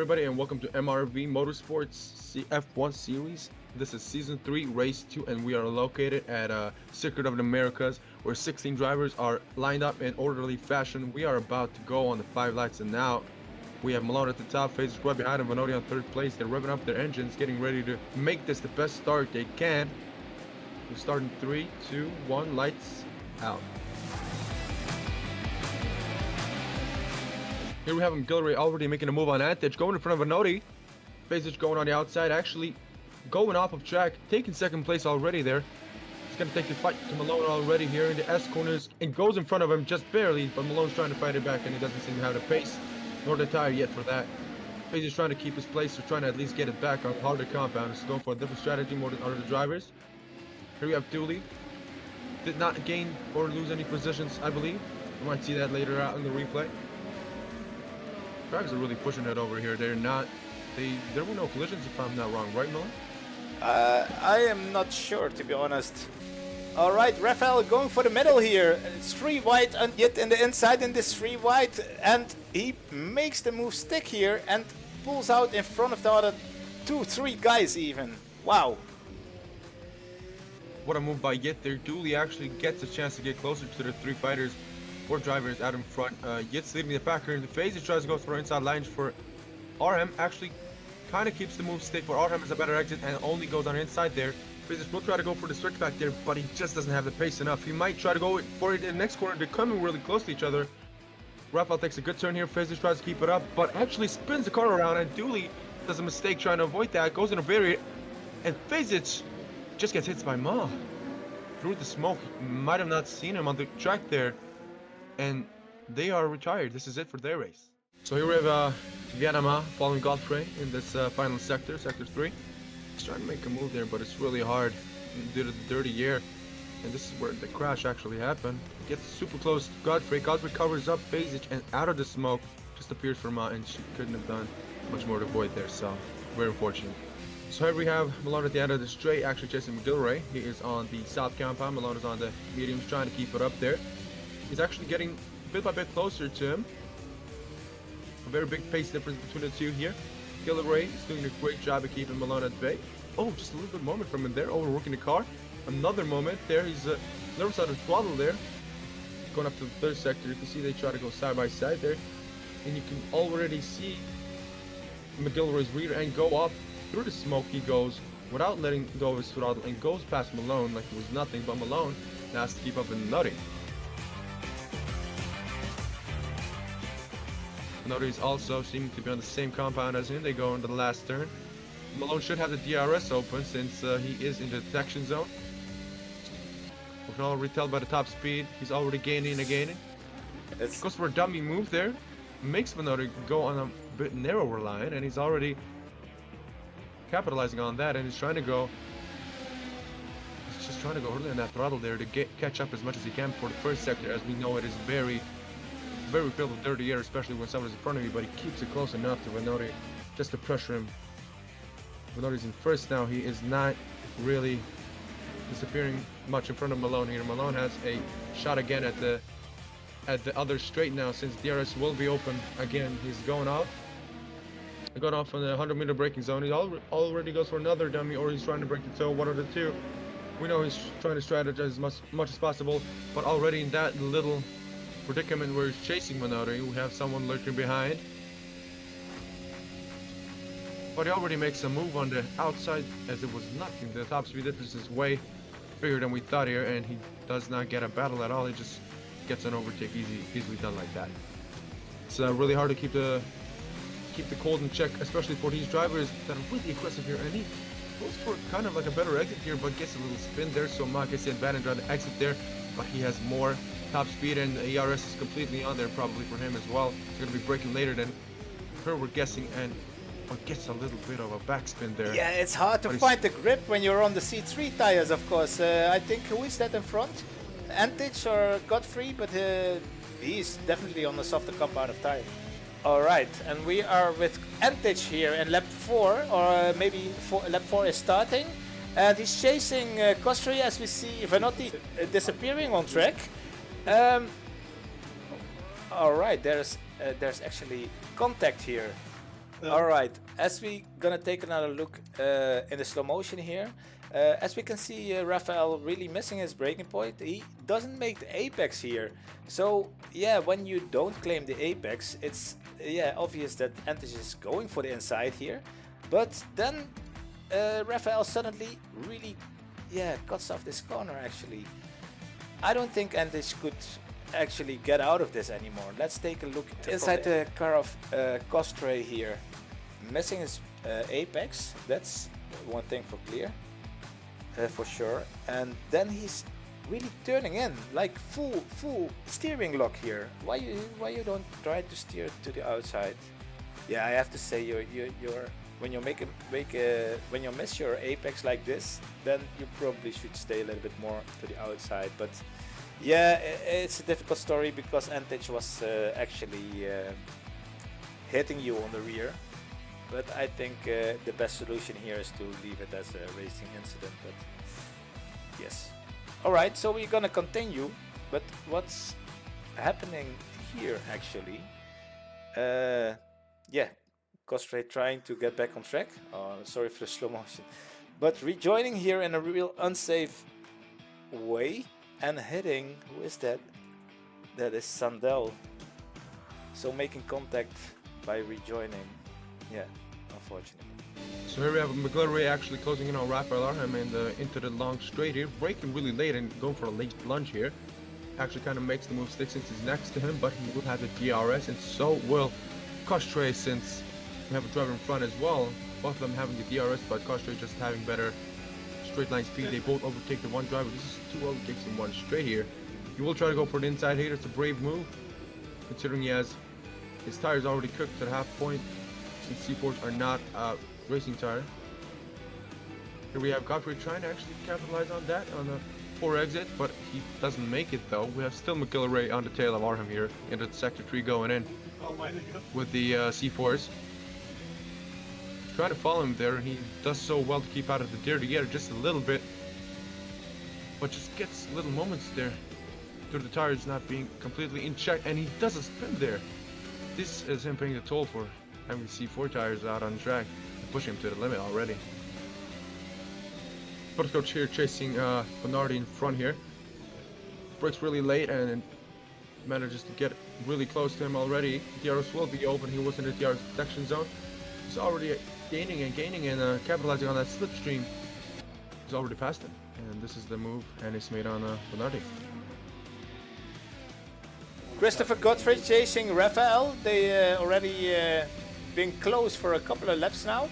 everybody, and welcome to MRV Motorsport's F1 series. This is Season 3, Race 2, and we are located at Circuit of the Americas, where 16 drivers are lined up in orderly fashion. We are about to go on the 5 lights, and now we have Malone at the top, Faces right behind him, Vanodi on 3rd place. They're revving up their engines, getting ready to make this the best start they can. We'll start in 3, 2, 1, lights out. Here we have McGillivray already making a move on Antich, going in front of Vanodi. Faces going on the outside, actually going off of track, taking 2nd place already there. He's going to take the fight to Malone already here in the S corners and goes in front of him just barely, but Malone's trying to fight it back and he doesn't seem to have the pace nor the tire yet for that. Faces trying to keep his place, or trying to at least get it back on harder compound. He's going for a different strategy more than other drivers. Here we have Dooley. Did not gain or lose any positions, I believe. You might see that later out in the replay. Drivers are really pushing it over here. There were no collisions if I'm not wrong, right, Miller? I am not sure, to be honest. Alright, Rafael going for the middle here. It's 3 wide and yet in the inside in this 3 wide, and he makes the move stick here and pulls out in front of the other 2-3 guys even. Wow. What a move by Yit there. Dooley actually gets a chance to get closer to the 3 fighters. 4 drivers out in front. Yit's leading the pack here in the phase. He tries to go for inside lines for RM. Actually, kind of keeps the move stick, but RM is a better exit and only goes on inside there. Faces will try to go for the switch back there, but he just doesn't have the pace enough. He might try to go for it in the next corner. They're coming really close to each other. Rafael takes a good turn here. Faces tries to keep it up, but actually spins the car around, and Dooley does a mistake trying to avoid that. Goes in a barrier, and Faces just gets hit by Ma. Through the smoke. Might have not seen him on the track there. And they are retired. This is it for their race. So here we have Vietnam following Godfrey in this final sector, Sector 3. He's trying to make a move there, but it's really hard due to the dirty air. And this is where the crash actually happened. Gets super close to Godfrey. Godfrey covers up Fazic, and out of the smoke just appears for Ma, and she couldn't have done much more to avoid there, so very unfortunate. So here we have Malone at the end of the straight, actually chasing McGillivray. He is on the south compound. Malone is on the mediums, trying to keep it up there. He's actually getting bit by bit closer to him. A very big pace difference between the two here. McGillivray is doing a great job of keeping Malone at bay. Oh, just a little bit moment from him there, overworking the car. Another moment there, he's nervous on the throttle there. Going up to the 3rd sector, you can see they try to go side by side there. And you can already see McGillivray's rear end go up. Through the smoke he goes without letting go of his throttle and goes past Malone like it was nothing, but Malone now has to keep up in nutty. Nutty is also seeming to be on the same compound as him. They go into the last turn. Malone should have the DRS open since he is in the detection zone. We can already tell by the top speed he's already gaining and gaining. Goes for a dummy move there. Makes Vanodi go on a bit narrower line, and he's already capitalizing on that, and he's trying to go. He's just trying to go early on that throttle there to catch up as much as he can for the 1st sector, as we know it is very filled with dirty air, especially when someone is in front of you, but he keeps it close enough to Vanodi just to pressure him. Vanodi's in 1st now. He is not really disappearing much in front of Malone here. Malone has a shot again at the other straight now, since DRS will be open again. He's going off. He got off on the 100-meter braking zone. He already goes for another dummy, or he's trying to break the toe, one of the two. We know he's trying to strategize as much as possible, but already in that little predicament where he's chasing Manori, we have someone lurking behind. But he already makes a move on the outside as it was nothing. The top speed difference is way bigger than we thought here, and he does not get a battle at all. He just gets an overtake easily done like that. It's really hard to keep the cold in check, especially for these drivers that are really aggressive here. And he goes for kind of like a better exit here, but gets a little spin there. So Ma gets the advantage on the exit there, but he has more top speed, and the ERS is completely on there probably for him as well. He's going to be braking later than her, we're guessing, and gets a little bit of a backspin there. Yeah, it's hard to find the grip when you're on the C3 tires, of course. I think, who is that in front? Antich or Godfrey, but he's definitely on the softer compound of tire. Alright, and we are with Antich here in lap 4, or maybe lap 4 is starting. And he's chasing Costry, as we see Vanotti disappearing on track. Alright, there's actually contact here. All right, as we gonna take another look in the slow motion here, as we can see, Rafael really missing his braking point. He doesn't make the apex here. So yeah, when you don't claim the apex, it's obvious that Antis is going for the inside here. But then Rafael suddenly really cuts off this corner actually. I don't think Antis could actually get out of this anymore. Let's take a look inside the car of Costre here. Missing his apex, that's one thing for clear, for sure. And then he's really turning in like full steering lock here. Why you don't try to steer to the outside? Yeah, I have to say you're when you when you miss your apex like this, then you probably should stay a little bit more to the outside. But yeah, it's a difficult story because Antich was actually hitting you on the rear. But I think the best solution here is to leave it as a racing incident. But yes. Alright, so we're gonna continue. But what's happening here actually? Costre trying to get back on track. Oh, sorry for the slow motion. But rejoining here in a real unsafe way and hitting, who is that? That is Sandel. So making contact by rejoining. Yeah, unfortunately. So here we have McGlary actually closing in on Rafael Arham and into the long straight here, braking really late and going for a late lunge here. Actually kind of makes the move stick since he's next to him, but he will have the DRS, and so will Costre since we have a driver in front as well. Both of them having the DRS, but Costre just having better straight line speed. They both overtake the one driver. This is two overtakes in one straight here. He will try to go for the inside here. It's a brave move, considering he has his tires already cooked to the half point, since C4s are not racing tire. Here we have Godfrey trying to actually capitalize on that on the 4 exit, but he doesn't make it though. We have still McGillivray on the tail of Arham here into sector 3 going in with the C4s. Trying to follow him there. He does so well to keep out of the derriere just a little bit, but just gets little moments there due to the tires not being completely in check, and he does a spin there. This is him paying the toll for having the C4 tires out on the track and pushing him to the limit already. Buttercoach here chasing Bernardi in front here. Brakes really late and manages to get really close to him already. DRS will be open. He was in the DRS protection zone. He's already gaining and capitalizing on that slipstream. He's already passed him. And this is the move and it's made on Bernardi. Christopher Godfrey chasing Rafael. They already been close for a couple of laps now.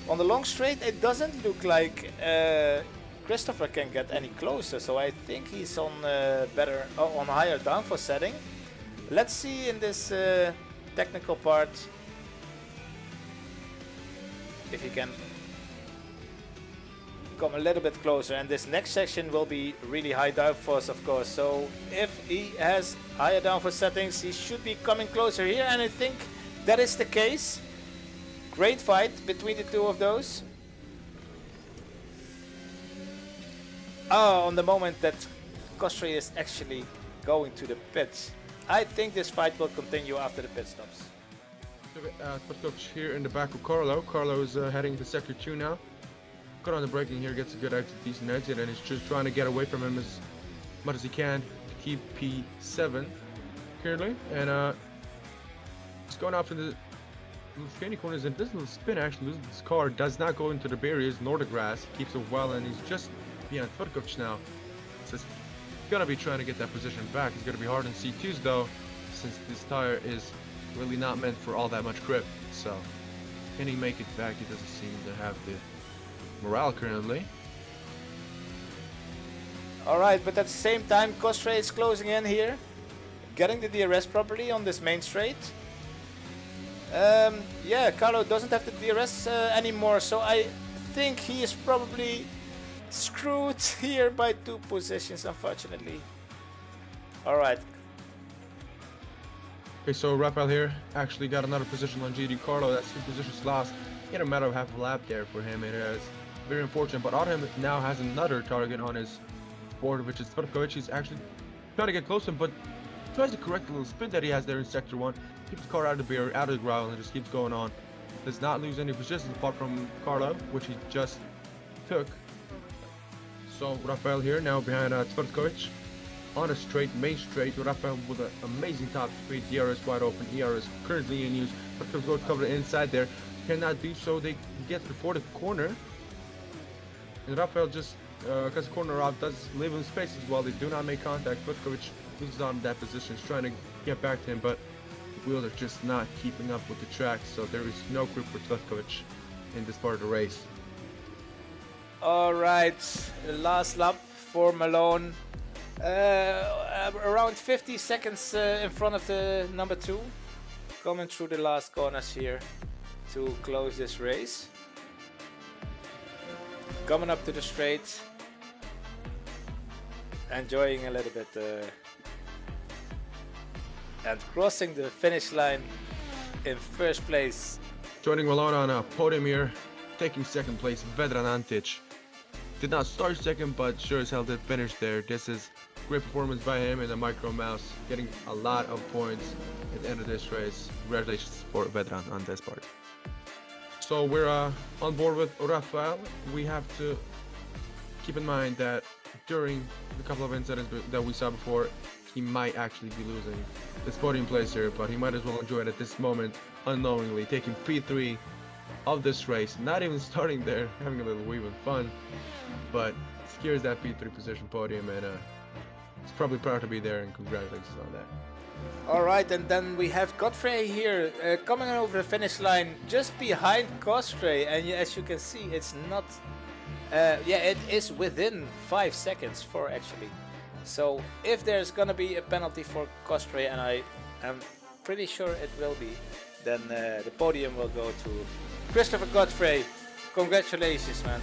On the long straight, it doesn't look like Christopher can get any closer, so I think he's on on higher downforce setting. Let's see in this technical part if he can come a little bit closer, and this next section will be really high downforce, of course. So if he has higher downforce settings, he should be coming closer here, and I think that is the case. Great fight between the two of those. On the moment that Costre is actually going to the pits. I think this fight will continue after the pit stops. Coach here in the back of Carlo. Carlo is heading to sector 2 now. Good on the braking here, gets a good exit, decent exit, and he's just trying to get away from him as much as he can to keep P7 currently. And he's going off in the little skinny corners, and this little spin actually, this car does not go into the barriers nor the grass. He keeps it well, and he's just beyond Furkovic now. So he's gonna be trying to get that position back. He's gonna be hard on C2s though, since this tire is really not meant for all that much grip. So can he make it back? He doesn't seem to have the morale currently. Alright, but at the same time Costre is closing in here, getting the DRS properly on this main straight. Yeah, Carlo doesn't have the DRS anymore, so I think he is probably screwed here by 2 positions, unfortunately. Alright. Okay, so Rafael here actually got another position on GD Carlo. That's 2 positions lost in a matter of half a lap there for him. It is very unfortunate, but Artem now has another target on his board, which is Tvrtkovic. He's actually trying to get close to him, but tries to correct the little spin that he has there in sector 1. Keeps the car out of the barrier, out of the ground, and just keeps going on. does not lose any positions apart from Carlo, which he just took. So Rafael here now behind Tvrtkovic on a straight, main straight. Rafael with an amazing top speed. DRS wide open. ER is currently in use. Tvrtkovic goes covered inside there. Cannot do so. They get before the corner. And Rafael just, because the corner out does leave him space as well. They do not make contact. Tvrtkovic loses on that position. He's trying to get back to him, but the wheels are just not keeping up with the track. So there is no grip for Tvrtkovic in this part of the race. All right, last lap for Malone. Around 50 seconds in front of the number 2. Coming through the last corners here to close this race. Coming up to the straight. Enjoying a little bit. And crossing the finish line in first place. Joining Malone on a podium here. Taking second place, Vedran Antic. Did not start second, but sure as hell did finish there. This is great performance by him in the micro mouse, getting a lot of points at the end of this race. Congratulations for Vedran on this part. So we're on board with Rafael. We have to keep in mind that during the couple of incidents that we saw before, he might actually be losing this podium place here, but he might as well enjoy it at this moment unknowingly, taking P3 of this race, not even starting there, having a little wee bit fun, but secures that P3 position podium, and he's probably proud to be there, and congratulations on that. All right, and then we have Godfrey here coming over the finish line just behind Costre, and as you can see, it's not, it is within 5 seconds for actually. So if there's gonna be a penalty for Costre, and I am pretty sure it will be, then the podium will go to Christopher Godfrey. Congratulations, man.